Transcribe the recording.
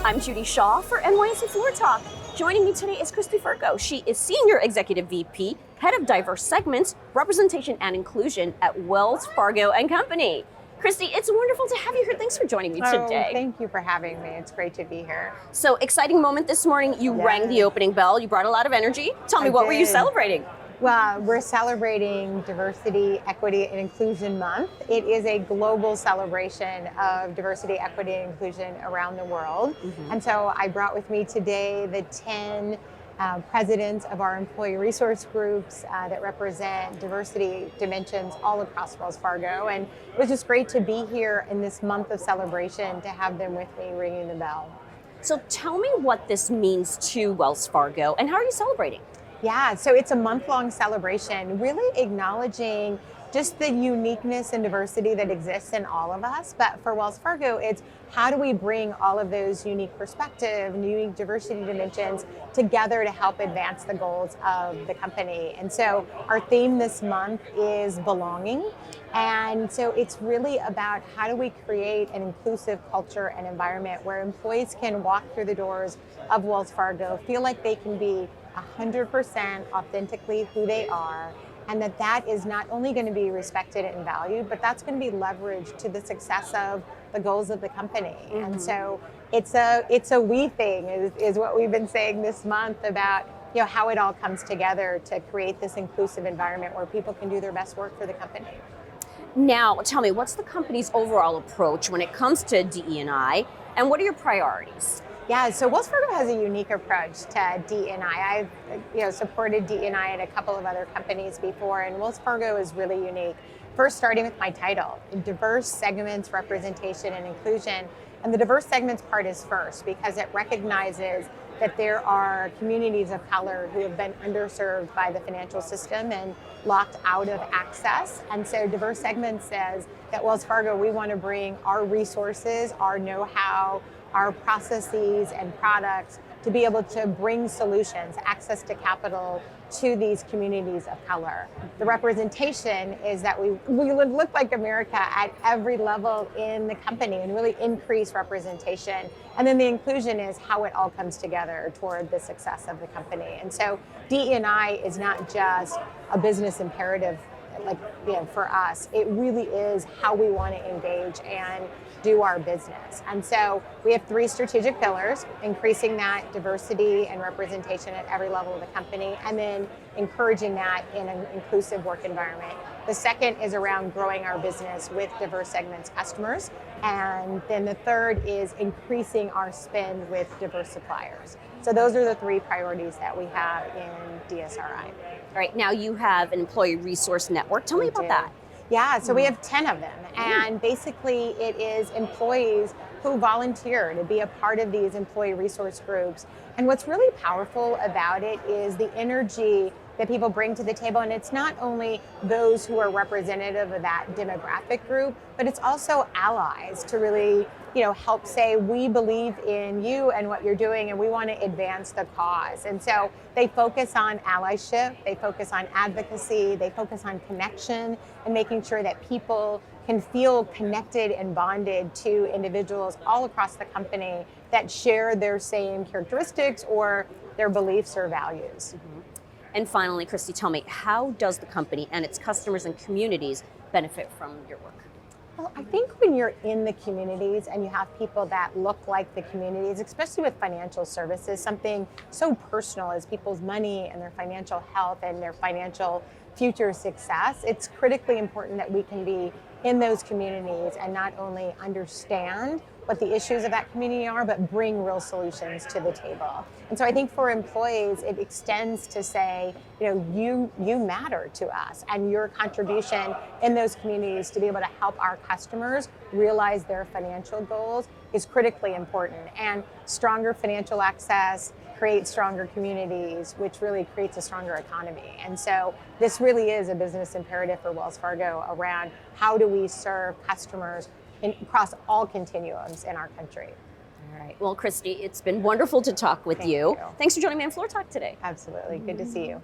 I'm Judy Shaw for NYSE Floor Talk. Joining me today is Kristy Fercho. She is Senior Executive VP, Head of Diverse Segments, Representation and Inclusion at Wells Fargo and Company. Kristy, it's wonderful to have you here. Thanks for joining me today. Thank you for having me. It's great to be here. So, exciting moment this morning. You rang the opening bell. You brought a lot of energy. Tell me, what were you celebrating? Well, we're celebrating Diversity, Equity, and Inclusion Month. It is a global celebration of diversity, equity, and inclusion around the world. And so I brought with me today the 10 presidents of our employee resource groups that represent diversity dimensions all across Wells Fargo. And it was just great to be here in this month of celebration to have them with me ringing the bell. So tell me what this means to Wells Fargo and how are you celebrating? Yeah, so it's a month-long celebration, really acknowledging just the uniqueness and diversity that exists in all of us. But for Wells Fargo, it's how do we bring all of those unique perspectives, unique diversity dimensions together to help advance the goals of the company. And so our theme this month is belonging. And so it's really about how do we create an inclusive culture and environment where employees can walk through the doors of Wells Fargo, feel like they can be 100% authentically who they are, and that is not only going to be respected and valued, but that's going to be leveraged to the success of the goals of the company. And so it's a we thing is what we've been saying this month about how it all comes together to create this inclusive environment where people can do their best work for the company. Now, tell me, what's the company's overall approach when it comes to DE&I, and what are your priorities? Yeah, so Wells Fargo has a unique approach to DE&I. I've supported DE&I at a couple of other companies before, and Wells Fargo is really unique. First, starting with my title, Diverse Segments, Representation, and Inclusion. And the diverse segments part is first because it recognizes that there are communities of color who have been underserved by the financial system and locked out of access. And so diverse segments says that Wells Fargo, we want to bring our resources, our know-how, our processes and products to be able to bring solutions, access to capital to these communities of color. The representation is that we look like America at every level in the company and really increase representation. And then the inclusion is how it all comes together toward the success of the company. And so DE&I is not just a business imperative for us. It really is how we want to engage and do our business. And so we have 3 strategic pillars: increasing that diversity and representation at every level of the company, and then encouraging that in an inclusive work environment. The second is around growing our business with diverse segments customers. And then the third is increasing our spend with diverse suppliers. So those are the 3 priorities that we have in DSRI. All right, now you have an employee resource network. Tell me about that. Yeah, so we have 10 of them. And basically it is employees who volunteer to be a part of these employee resource groups. And what's really powerful about it is the energy that people bring to the table. And it's not only those who are representative of that demographic group, but it's also allies to really help say, we believe in you and what you're doing, and we want to advance the cause. And so they focus on allyship, they focus on advocacy, they focus on connection, and making sure that people can feel connected and bonded to individuals all across the company that share their same characteristics or their beliefs or values. And finally, Kristy, tell me, how does the company and its customers and communities benefit from your work? Well, I think when you're in the communities and you have people that look like the communities, especially with financial services, something so personal as people's money and their financial health and their financial future success, it's critically important that we can be in those communities and not only understand what the issues of that community are, but bring real solutions to the table. And so I think for employees, it extends to say, you matter to us, and your contribution in those communities to be able to help our customers realize their financial goals is critically important. And stronger financial access creates stronger communities, which really creates a stronger economy. And so this really is a business imperative for Wells Fargo around how do we serve customers across all continuums in our country. All right. Well, Kristy, it's been wonderful to talk with you. Thank you. Thanks for joining me on Floor Talk today. Absolutely. Good to see you.